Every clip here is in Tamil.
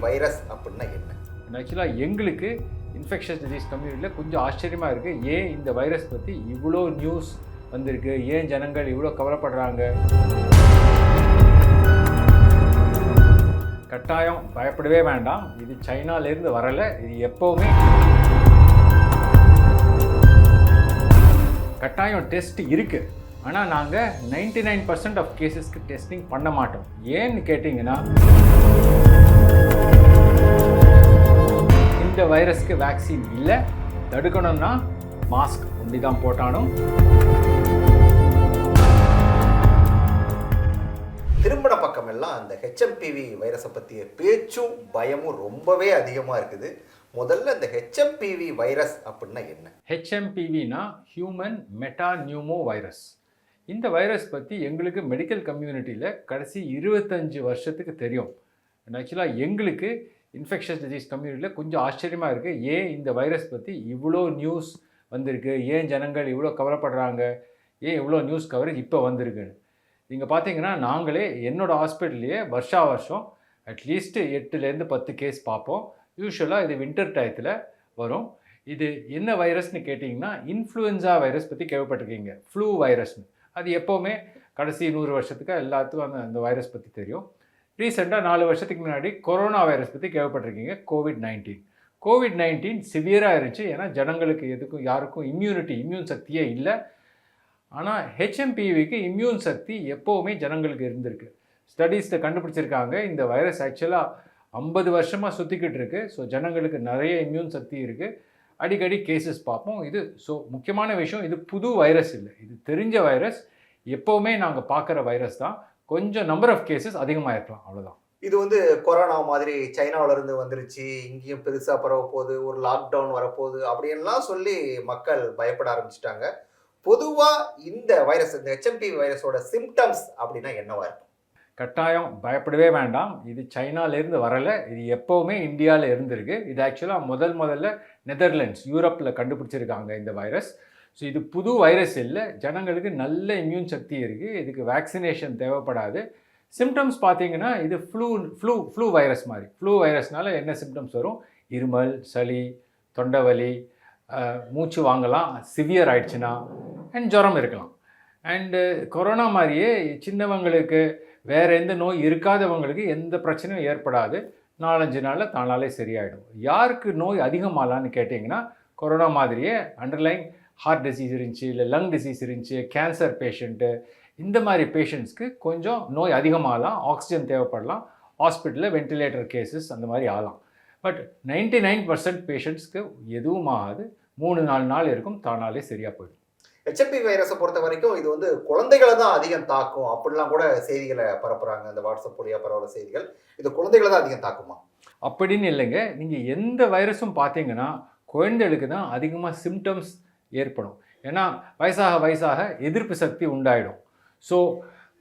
வைரஸ் அப்படின்னா என்ன? ஆக்சுவலாக எங்களுக்கு இன்ஃபெக்ஷஸ் டிசீஸ் கம்யூனிட்டியில் கொஞ்சம் ஆச்சரியமாக இருக்குது. ஏன் இந்த வைரஸ் பற்றி இவ்வளோ நியூஸ் வந்திருக்கு, ஏன் ஜனங்கள் இவ்வளோ கவலைப்படுறாங்க. கட்டாயம் பயப்படவே வேண்டாம், இது சைனாலேருந்து வரலை. இது எப்போவுமே கட்டாயம் டெஸ்ட் இருக்குது. ஆனால் நாங்கள் 99% ஆஃப் கேசஸ்க்கு டெஸ்டிங் பண்ண மாட்டோம். ஏன்னு கேட்டிங்கன்னா, இந்த வைரஸ்க்கு வேக்சின் இல்லை. தடுக்கணும்னா மாஸ்க் ஒண்டி தான் போட்டாலும். திருமண பக்கம் எல்லாம் அந்த ஹெச்எம்பிவி வைரஸை பற்றிய பேச்சும் பயமும் ரொம்பவே அதிகமாக இருக்குது. முதல்ல இந்த ஹெச்எம்பிவி வைரஸ் அப்படின்னா என்ன? ஹெச்எம்பிவினா ஹியூமன் மெட்டா நியூமோ வைரஸ். இந்த வைரஸ் பற்றி எங்களுக்கு மெடிக்கல் கம்யூனிட்டியில் கடைசி 25 வருஷத்துக்கு தெரியும். ஆக்சுவலாக எங்களுக்கு இன்ஃபெக்ஷஸ் டிசீஸ் கம்யூனிட்டியில் கொஞ்சம் ஆச்சரியமாக இருக்குது. ஏன் இந்த வைரஸ் பற்றி இவ்வளோ நியூஸ் வந்திருக்கு, ஏன் ஜனங்கள் இவ்வளோ கவலைப்படுறாங்க, ஏன் இவ்வளோ நியூஸ் கவரேஜ் இப்போ வந்திருக்குன்னு. நீங்கள் பார்த்தீங்கன்னா, நாங்களே என்னோடய ஹாஸ்பிட்டல்லையே வருஷம் அட்லீஸ்ட்டு 8லேருந்து 10 கேஸ் பார்ப்போம். யூஸ்வலாக இது வின்டர் டயத்தில் வரும். இது என்ன வைரஸ்னு கேட்டிங்கன்னா, இன்ஃப்ளூயன்ஸா வைரஸ் பற்றி கேள்விப்பட்டிருக்கீங்க, ஃப்ளூ வைரஸ்னு. அது எப்போவுமே கடைசி 100 வருஷத்துக்கு எல்லாத்துக்கும் அந்த வைரஸ் பற்றி தெரியும். ரீசெண்டாக 4 வருஷத்துக்கு முன்னாடி கொரோனா வைரஸ் பற்றி கேள்விப்பட்டிருக்கீங்க, கோவிட்-19 சிவியராக இருந்துச்சு. ஏன்னா ஜனங்களுக்கு யாருக்கும் இம்யூன் சக்தியே இல்லை. ஆனால் ஹெச்எம்பிவிக்கு இம்யூன் சக்தி எப்போவுமே ஜனங்களுக்கு இருந்திருக்கு. ஸ்டடீஸில் கண்டுபிடிச்சிருக்காங்க, இந்த வைரஸ் ஆக்சுவலாக 50 வருஷமாக சுற்றிக்கிட்டு இருக்கு. ஸோ ஜனங்களுக்கு நிறைய இம்யூன் சக்தி இருக்குது. அடிக்கடி கேசஸ் பார்ப்போம். இது முக்கியமான விஷயம், இது புது வைரஸ் இல்லை, இது தெரிஞ்ச வைரஸ். எப்போவுமே நாங்கள் பார்க்குற வைரஸ் தான். கொஞ்சம் நம்பர் ஆஃப் கேசஸ் அதிகமாக இருக்கலாம், அவ்வளோதான். இது கொரோனா மாதிரி சைனாவிலேருந்து வந்துருச்சு, இங்கேயும் பெருசாக பரவ போகுது, ஒரு லாக்டவுன் வரப்போகுது அப்படின்லாம் சொல்லி மக்கள் பயப்பட ஆரம்பிச்சிட்டாங்க. பொதுவாக இந்த வைரஸ், இந்த ஹெச்எம்பிவி வைரஸோட சிம்டம்ஸ் அப்படின்னா என்னவா இருக்கும்? கட்டாயம் பயப்படவே வேண்டாம், இது சைனாலேருந்து வரலை. இது எப்போவுமே இந்தியாவில் இருந்திருக்கு. இது ஆக்சுவலாக முதல்ல நெதர்லாண்ட்ஸ், யூரோப்பில் கண்டுபிடிச்சிருக்காங்க இந்த வைரஸ். ஸோ இது புது வைரஸ் இல்லை. ஜனங்களுக்கு நல்ல இம்யூன் சக்தி இருக்குது. இதுக்கு வேக்சினேஷன் தேவைப்படாது. சிம்டம்ஸ் பார்த்தீங்கன்னா, இது ஃப்ளூ வைரஸ் மாதிரி. ஃப்ளூ வைரஸ்னால என்ன சிம்டம்ஸ் வரும்? இருமல், சளி, தொண்டைவலி, மூச்சு வாங்கலாம், சிவியர் ஆயிடுச்சுன்னா, அண்ட் ஜுரம் இருக்கலாம். அண்டு கொரோனா மாதிரியே சின்னவங்களுக்கு, வேறு எந்த நோய் இருக்காதவங்களுக்கு எந்த பிரச்சனையும் ஏற்படாது. 4-5 நாளில் தானாலே சரியாயிடும். யாருக்கு நோய் அதிகமாகலான்னு கேட்டிங்கன்னா, கொரோனா மாதிரியே அண்டர்லைன் ஹார்ட் டிசீஸ் இருந்துச்சு, இல்லை லங் டிசீஸ் இருந்துச்சு, கேன்சர் பேஷண்ட்டு, இந்த மாதிரி பேஷண்ட்ஸ்க்கு கொஞ்சம் நோய் அதிகமாகலாம், ஆக்சிஜன் தேவைப்படலாம், ஹாஸ்பிட்டலில் வென்டிலேட்டர் கேசஸ் அந்த மாதிரி ஆகலாம். பட் 99% பேஷண்ட்ஸ்க்கு எதுவும் ஆகாது. 3-4 நாள் இருக்கும், தானாலே சரியாக போயிடும். ஹெச்எம்பி வைரஸை பொறுத்த வரைக்கும் இது குழந்தைகளை தான் அதிகம் தாக்கும் அப்படிலாம் கூட செய்திகளை பரப்புகிறாங்க. அந்த வாட்ஸ்அப் வழியாக பரவுற செய்திகள் இது குழந்தைகளை தான் அதிகம் தாக்குமா? அப்படின்னு இல்லைங்க. நீங்கள் எந்த வைரஸும் பார்த்தீங்கன்னா குழந்தைகளுக்கு தான் அதிகமாக சிம்டம்ஸ் ஏற்படும். ஏன்னா வயசாக எதிர்ப்பு சக்தி உண்டாயிடும். ஸோ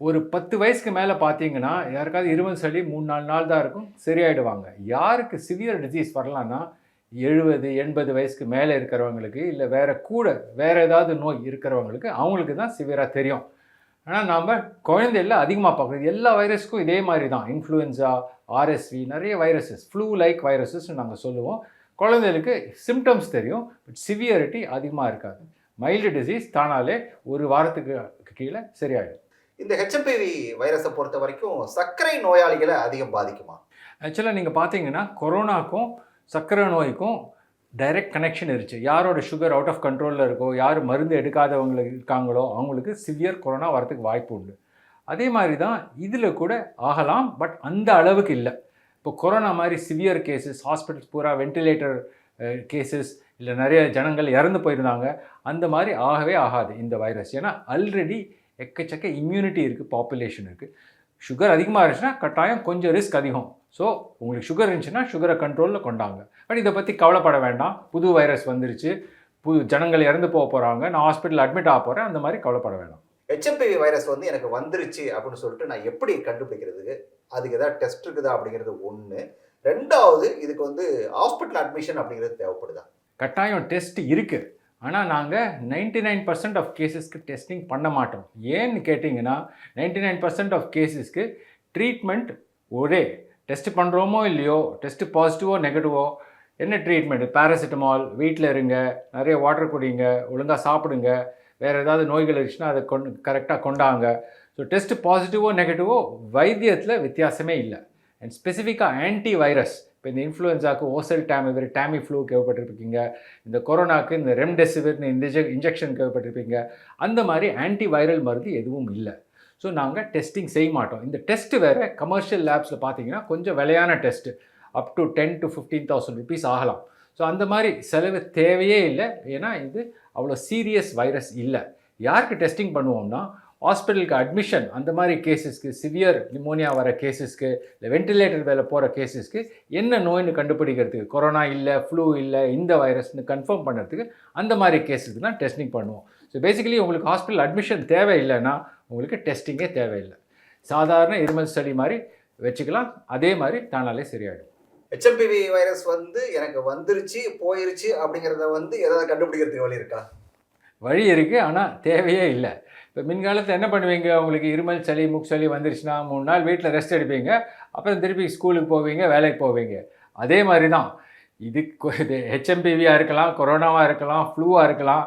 ஒரு 10 வயசுக்கு மேலே பார்த்தீங்கன்னா யாருக்காவது இருமல் சளி 3-4 நாள் தான் இருக்கும், சரியாயிடுவாங்க. யாருக்கு சிவியர் டிசீஸ் வரலான்னா 70-80 வயசுக்கு மேலே இருக்கிறவங்களுக்கு, இல்லை வேறு ஏதாவது நோய் இருக்கிறவங்களுக்கு, அவங்களுக்கு தான் சிவியராக தெரியும். ஆனால் நாம் குழந்தையில் அதிகமாக பார்க்குறது எல்லா வைரஸுக்கும் இதே மாதிரி தான். இன்ஃப்ளூயன்ஸா, ஆர்எஸ்வி, நிறைய வைரஸஸ், ஃப்ளூ லைக் வைரஸஸ்ன்னு நாங்கள் சொல்லுவோம். குழந்தைகளுக்கு சிம்டம்ஸ் தெரியும், பட் சிவியரிட்டி அதிகமாக இருக்காது. மைல்டு டிசீஸ் தானாலே ஒரு வாரத்துக்கு கீழே சரியாயிடும். இந்த ஹெச்எம்பிவி வைரஸை பொறுத்த வரைக்கும் சர்க்கரை நோயாளிகளை அதிகம் பாதிக்குமா? ஆக்சுவலாக நீங்கள் பார்த்தீங்கன்னா கொரோனாக்கும் சர்க்கரை நோய்க்கும் டைரக்ட் கனெக்ஷன் இருந்துச்சு. யாரோட சுகர் அவுட் ஆஃப் கண்ட்ரோலில் இருக்கோ, யார் மருந்து எடுக்காதவங்களுக்கு இருக்காங்களோ, அவங்களுக்கு சிவியர் கொரோனா வரத்துக்கு வாய்ப்பு உண்டு. அதே மாதிரி தான் இதில் கூட ஆகலாம், பட் அந்த அளவுக்கு இல்லை. இப்போ கொரோனா மாதிரி சிவியர் கேசஸ், ஹாஸ்பிட்டல்ஸ் பூரா வென்டிலேட்டர் கேசஸ், இல்லை நிறைய ஜனங்கள் இறந்து போயிருந்தாங்க, அந்த மாதிரி ஆகவே ஆகாது இந்த வைரஸ். ஏன்னா ஆல்ரெடி எக்கச்சக்க இம்யூனிட்டி இருக்குது, பாப்புலேஷன் இருக்குது. சுகர் அதிகமாக இருந்துச்சுன்னா கட்டாயம் கொஞ்சம் ரிஸ்க் அதிகம். ஸோ உங்களுக்கு சுகர் இருந்துச்சுன்னா சுகரை கண்ட்ரோலில் கொண்டாங்க. பட் இதை பற்றி கவலைப்பட வேண்டாம், புது வைரஸ் வந்துருச்சு, ஜனங்கள் இறந்து போகிறாங்க, நான் ஹாஸ்பிட்டல் அட்மிட் ஆக போகிறேன், அந்த மாதிரி கவலைப்பட வேண்டாம். ஹெச்எம்பிவி வைரஸ் எனக்கு வந்துருச்சு அப்படின்னு சொல்லிட்டு நான் எப்படி கண்டுபிடிக்கிறதுக்கு, அதுக்கு ஏதாவது டெஸ்ட் இருக்குதா அப்படிங்கிறது ஒன்று. ரெண்டாவது, இதுக்கு ஹாஸ்பிட்டல் அட்மிஷன் அப்படிங்கிறது தேவைப்படுதா? கட்டாயம் டெஸ்ட் இருக்குது. ஆனால் நாங்கள் 99% ஆஃப் கேசஸ்க்கு டெஸ்டிங் பண்ண மாட்டோம். ஏன்னு கேட்டிங்கன்னா 99% ஆஃப் கேசஸ்க்கு ட்ரீட்மெண்ட் ஒரே டெஸ்ட் பண்ணுறோமோ இல்லையோ, டெஸ்ட்டு பாசிட்டிவோ நெகட்டிவோ என்ன ட்ரீட்மெண்ட்? பேராசிட்டமால், வீட்டில் இருங்க, நிறைய வாட்டர் குடிங்க, ஒழுங்காக சாப்பிடுங்க, வேறு ஏதாவது நோய்கள் இருந்துச்சுன்னா அதை கரெக்டாக கொண்டாங்க. ஸோ டெஸ்ட்டு பாசிட்டிவோ நெகட்டிவோ வைத்தியத்தில் வித்தியாசமே இல்லை. அண்ட் ஸ்பெசிஃபிக்காக ஆன்டி வைரஸ், இப்போ இந்த இன்ஃப்ளூயன்ஸாக்கு ஓசல் டாமிவிர், டாமி ஃப்ளூ கேள்விப்பட்டிருப்பீங்க, இந்த கொரோனாக்கு இந்த ரெம்டெசிவிர்னு இந்த இன்ஜெக்ஷன் கேள்விப்பட்டிருப்பீங்க. அந்த மாதிரி ஆன்டி வைரல் மருந்து எதுவும் இல்லை. ஸோ நாங்கள் டெஸ்டிங் செய்ய மாட்டோம். இந்த டெஸ்ட்டு வேறு கமர்ஷியல் லேப்ஸில் பார்த்தீங்கன்னா கொஞ்சம் விலையான test, up to 10,000 to 15,000 rupees ஆகலாம். ஸோ அந்த மாதிரி செலவு தேவையே இல்லை. ஏன்னா இது அவ்வளோ சீரியஸ் வைரஸ் இல்லை. யாருக்கு டெஸ்டிங் பண்ணுவோம்னா, ஹாஸ்பிட்டலுக்கு அட்மிஷன் அந்த மாதிரி கேஸஸ்க்கு, சிவியர் நிமோனியா வர கேஸஸ்க்கு, இல்லை வென்டிலேட்டர் வேலை போகிற கேஸஸ்க்கு என்ன நோய்னு கண்டுபிடிக்கிறதுக்கு, கொரோனா இல்லை, ஃப்ளூ இல்லை, இந்த வைரஸ்னு கன்ஃபார்ம் பண்ணுறதுக்கு அந்த மாதிரி கேஸுக்கு தான் டெஸ்டிங் பண்ணுவோம். ஸோ பேசிக்கலி உங்களுக்கு ஹாஸ்பிட்டல் அட்மிஷன் தேவையில்லைன்னா உங்களுக்கு டெஸ்டிங்கே தேவையில்லை. சாதாரண இருமல் ஸ்டடி மாதிரி வச்சுக்கலாம், அதே மாதிரி தானாலே சரியாயிடும். ஹெச்எம்பிவி வைரஸ் எனக்கு வந்துருச்சு போயிருச்சு அப்படிங்கிறத ஏதாவது கண்டுபிடிக்கிறதுக்கு வழி இருக்கா? வழி இருக்குது, ஆனால் தேவையே இல்லை. இப்போ மின்காலத்தில் என்ன பண்ணுவீங்க? உங்களுக்கு இருமல் சளி மூக்கு சளி வந்துருச்சுன்னா 3 நாள் வீட்டில் ரெஸ்ட் எடுப்பீங்க, அப்புறம் திருப்பி ஸ்கூலுக்கு போவீங்க, வேலைக்கு போவீங்க. அதே மாதிரி தான் இது ஹெச்எம்பிவியாக இருக்கலாம், கொரோனாவாக இருக்கலாம், ஃப்ளூவாக இருக்கலாம்.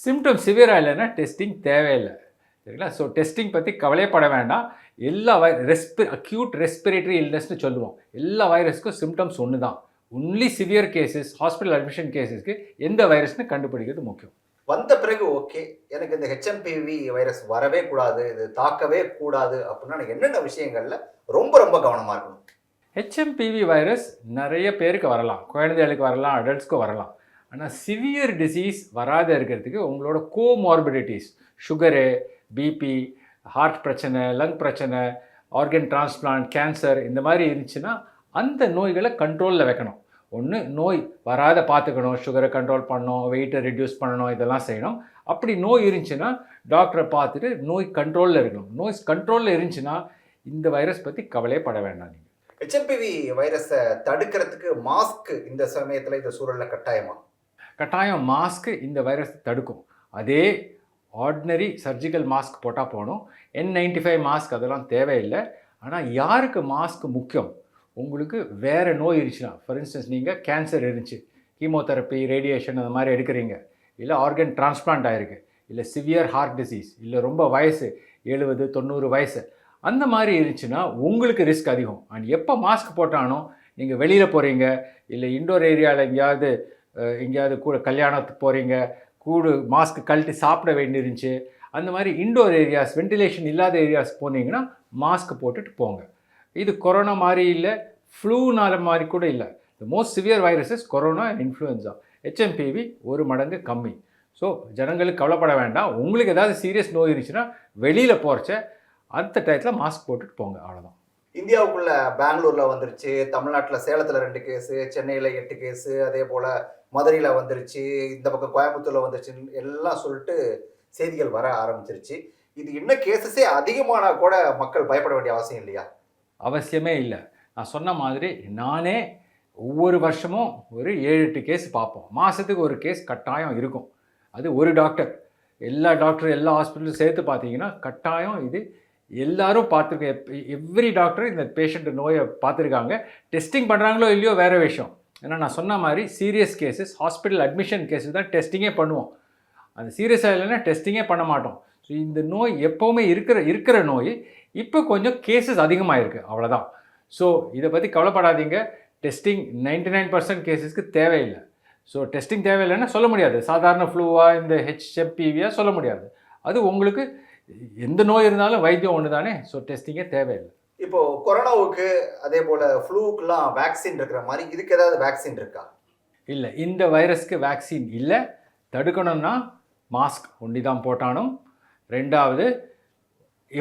சிம்டம் சிவியராக இல்லைன்னா டெஸ்டிங் தேவையில்லை. சரிங்களா? ஸோ டெஸ்டிங் பற்றி கவலைப்பட வேண்டாம். எல்லா அக்யூட் ரெஸ்பிரேட்டரி இல்னஸ்னு சொல்லுவோம். எல்லா வைரஸ்க்கும் சிம்டம்ஸ் ஒன்று தான். Only severe cases, hospital admission கேசஸ்க்கு எந்த வைரஸ்னு கண்டுபிடிக்கிறது முக்கியம். வந்த பிறகு ஓகே, எனக்கு இந்த ஹெச்எம்பிவி வைரஸ் வரவே கூடாது, இது தாக்கவே கூடாது அப்படின்னா நான் என்னென்ன விஷயங்கள்ல ரொம்ப ரொம்ப கவனமாக இருக்கணும்? ஹெச்எம்பிவி வைரஸ் நிறைய பேருக்கு வரலாம், குழந்தைகளுக்கு வரலாம், அடல்ட்ஸ்க்கும் வரலாம். ஆனால் சிவியர் டிசீஸ் வராத இருக்கிறதுக்கு உங்களோட கோமார்பிடிட்டிஸ், சுகரு, பிபி, ஹார்ட் பிரச்சனை, லங் பிரச்சனை, ஆர்கன் டிரான்ஸ்பிளான்ட், கேன்சர் இந்த மாதிரி இருந்துச்சுன்னா அந்த நோய்களை கண்ட்ரோலில் வைக்கணும். ஒன்று நோய் வராத பார்த்துக்கணும், சுகரை கண்ட்ரோல் பண்ணணும், வெயிட்டை ரெடியூஸ் பண்ணணும், இதெல்லாம் செய்யணும். அப்படி நோய் இருந்துச்சுன்னா டாக்டரை பார்த்துட்டு நோய் கண்ட்ரோலில் இருக்கணும். நோய் கண்ட்ரோலில் இருந்துச்சுன்னா இந்த வைரஸ் பற்றி கவலைப்பட வேண்டாம். நீங்கள் ஹெச்எம்பிவி வைரஸை தடுக்கிறதுக்கு மாஸ்க் இந்த சமயத்தில் இந்த சூழலில் கட்டாயம் மாஸ்க்கு இந்த வைரஸை தடுக்கும். அதே ஆர்டினரி சர்ஜிக்கல் மாஸ்க் போட்டால் போகணும். N95 மாஸ்க் அதெல்லாம் தேவையில்லை. ஆனால் யாருக்கு மாஸ்க் முக்கியம்? உங்களுக்கு வேறு நோய் இருந்துச்சுன்னா, ஃபார் இன்ஸ்டன்ஸ் நீங்கள் கேன்சர் இருந்துச்சு, கீமோதெரப்பி, ரேடியேஷன் அந்த மாதிரி எடுக்கிறீங்க, இல்லை ஆர்கன் டிரான்ஸ்பிளான்ட் ஆகிருக்கு, இல்லை சிவியர் ஹார்ட் டிசீஸ், இல்லை ரொம்ப வயசு 70, 90 வயசு, அந்த மாதிரி இருந்துச்சுன்னா உங்களுக்கு ரிஸ்க் அதிகம். அண்ட் எப்போ மாஸ்க் போட்டானோ நீங்கள் வெளியில் போகிறீங்க, இல்லை இன்டோர் ஏரியாவில் எங்கேயாவது கூட கல்யாணத்துக்கு போகிறீங்க, மாஸ்க் கழட்டி சாப்பிட வேண்டியிருந்துச்சு, அந்த மாதிரி இன்டோர் ஏரியாஸ், வென்டிலேஷன் இல்லாத ஏரியாஸ் போனீங்கன்னா மாஸ்க் போட்டுட்டு போங்க. இது கொரோனா மாதிரி இல்லை, ஃப்ளூனால மாதிரி கூட இல்லை. The most severe viruses corona and influenza. HMPV 1 மடங்கு கம்மி. ஸோ ஜனங்களுக்கு கவலைப்பட வேண்டாம். உங்களுக்கு ஏதாவது சீரியஸ் நோய் இருந்துச்சுன்னா வெளியில் போகிறச்ச அந்த டயத்தில் மாஸ்க் போட்டுட்டு போங்க, அவ்வளோதான். இந்தியாவுக்குள்ள பெங்களூரில் வந்துருச்சு, தமிழ்நாட்டில் சேலத்தில் 2 கேஸு, சென்னையில் 8 கேஸு, அதே போல் மதுரையில் வந்துருச்சு, இந்த பக்கம் கோயம்புத்தூரில் வந்துருச்சுன்னு எல்லாம் சொல்லிட்டு செய்திகள் வர ஆரம்பிச்சிருச்சு. இது இன்னும் கேசஸே அதிகமானா கூட மக்கள் பயப்பட வேண்டிய அவசியம் இல்லையா? அவசியமே இல்லை. நான் சொன்ன மாதிரி நானே ஒவ்வொரு வருஷமும் ஒரு 7-8 கேஸ் பார்ப்போம். மாதத்துக்கு ஒரு கேஸ் கட்டாயம் இருக்கும். அது ஒரு டாக்டர், எல்லா ஹாஸ்பிட்டலும் சேர்த்து பார்த்தீங்கன்னா கட்டாயம் இது எல்லாரும் பார்த்துருக்க. எவ்ரி டாக்டர் இந்த பேஷண்ட் நோயை பார்த்துருக்காங்க. டெஸ்டிங் பண்ணுறாங்களோ இல்லையோ வேறு விஷயம். ஏன்னா நான் சொன்ன மாதிரி serious cases, hospital admission cases தான் டெஸ்டிங்கே பண்ணுவோம். அந்த சீரியஸாக இல்லைன்னா டெஸ்டிங்கே பண்ண மாட்டோம். ஸோ இந்த நோய் எப்போவுமே இருக்கிற நோய் இப்போ கொஞ்சம் கேஸஸ் அதிகமாக இருக்குது, அவ்வளோதான். ஸோ இதை பற்றி கவலைப்படாதீங்க. டெஸ்டிங் 99% கேஸஸ்க்கு தேவையில்லை. ஸோ டெஸ்டிங் தேவையில்லைன்னா சொல்ல முடியாது. சாதாரண ஃப்ளூவாக இந்த ஹெச்எம்பிவியாக சொல்ல முடியாது. அது உங்களுக்கு எந்த நோய் இருந்தாலும் வைத்தியம் ஒன்று தானே. ஸோ டெஸ்டிங்கே தேவையில்லை. இப்போது கொரோனாவுக்கு அதே போல் ஃப்ளூக்கெலாம் வேக்சின் இருக்கிற மாதிரி இதுக்கு ஏதாவது வேக்சின் இருக்கா? இல்லை, இந்த வைரஸ்க்கு வேக்சின் இல்லை. தடுக்கணும்னா மாஸ்க் ஒண்டி தான் போட்டானும். 2வது,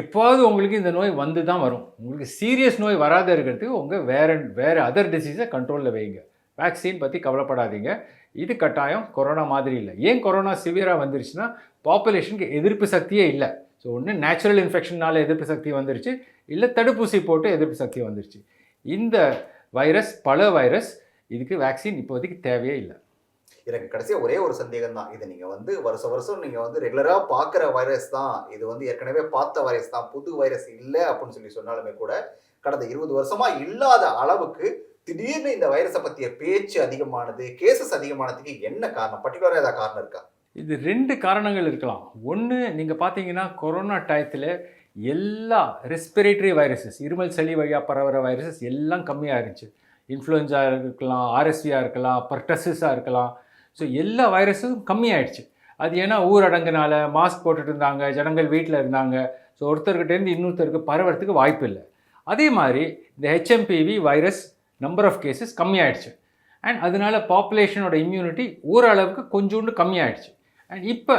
எப்போது உங்களுக்கு இந்த நோய் வந்து தான் வரும். உங்களுக்கு சீரியஸ் நோய் வராத இருக்கிறதுக்கு உங்கள் வேறு அதர் டிசீஸை கண்ட்ரோலில் வைங்க. வேக்சின் பற்றி கவலைப்படாதீங்க. இது கட்டாயம் கொரோனா மாதிரி இல்லை. ஏன் கொரோனா சிவியராக வந்துருச்சுன்னா பாப்புலேஷனுக்கு எதிர்ப்பு சக்தியே இல்லை. ஸோ ஒன்று நேச்சுரல் இன்ஃபெக்ஷனால் எதிர்ப்பு சக்தி வந்துருச்சு, இல்லை தடுப்பூசி போட்டு எதிர்ப்பு சக்தி வந்துருச்சு. இந்த வைரஸ் பல வைரஸ், இதுக்கு வேக்சின் இப்போதைக்கு தேவையே இல்லை. எனக்கு கடைசியாக ஒரே ஒரு சந்தேகம் தான். இது நீங்கள் வந்து வருஷம் வருஷம் நீங்கள் வந்து ரெகுலராக பார்க்குற வைரஸ் தான், இது வந்து ஏற்கனவே பார்த்த வைரஸ் தான், புது வைரஸ் இல்லை அப்படின்னு சொன்னாலுமே கூட கடந்த 20 வருஷமா இல்லாத அளவுக்கு திடீர்னு இந்த வைரஸை பற்றிய பேச்சு அதிகமானது, கேசஸ் அதிகமானதுக்கு என்ன காரணம்? பர்டிகுலராக ஏதாவது காரணம் இருக்கா? இது 2 காரணங்கள் இருக்கலாம். ஒன்று, நீங்கள் பார்த்தீங்கன்னா கொரோனா டயத்தில் எல்லா ரெஸ்பிரேட்டரி வைரஸஸ், இருமல் சளி வழியாக பரவுற வைரஸஸ் எல்லாம் கம்மியாக இருந்துச்சு. இன்ஃப்ளூயன்ஸா இருக்கலாம், ஆர்எஸ்வியாக இருக்கலாம், பர்டசிஸாக இருக்கலாம். ஸோ எல்லா வைரஸும் கம்மியாயிடுச்சு. அது ஏன்னா ஊரடங்குனால மாஸ்க் போட்டுட்டு இருந்தாங்க, ஜனங்கள் வீட்டில் இருந்தாங்க. ஸோ ஒருத்தர்கிட்டேருந்து இன்னொருத்தருக்கு பரவறதுக்கு வாய்ப்பு இல்லை. அதே மாதிரி இந்த HMPV virus number of cases கம்மியாயிடுச்சு. அண்ட் அதனால பாப்புலேஷனோட இம்யூனிட்டி ஓரளவுக்கு கொஞ்சோண்டு கம்மியாயிடுச்சு. அண்ட் இப்போ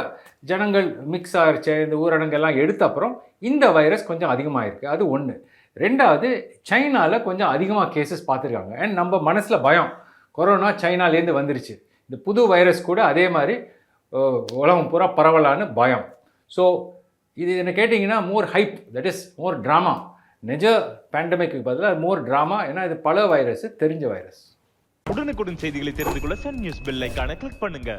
ஜனங்கள் மிக்ஸ் ஆகிடுச்சு, இந்த ஊரடங்கெல்லாம் எடுத்த அப்புறம் இந்த வைரஸ் கொஞ்சம் அதிகமாகிருக்கு. அது ஒன்று. ரெண்டாவது, சைனாவில் கொஞ்சம் அதிகமாக கேசஸ் பார்த்துருக்காங்க. அண்ட் நம்ம மனசில் பயம், கொரோனா சைனாலேருந்து வந்துருச்சு, இந்த புது வைரஸ் கூட அதே மாதிரி உலகம் பூரா பரவலான்னு பயம். ஸோ இது என்ன கேட்டிங்கன்னா more hype, that is more drama. நிஜ பேண்டமிக்கு பதிலாக மோர் ட்ராமா. ஏன்னா இது பல வைரஸ், தெரிஞ்ச வைரஸ். உடனுக்குடன் செய்திகளை தெரிந்து கொள்ள சன் நியூஸ் பெல் ஐகானை கிளிக் பண்ணுங்க.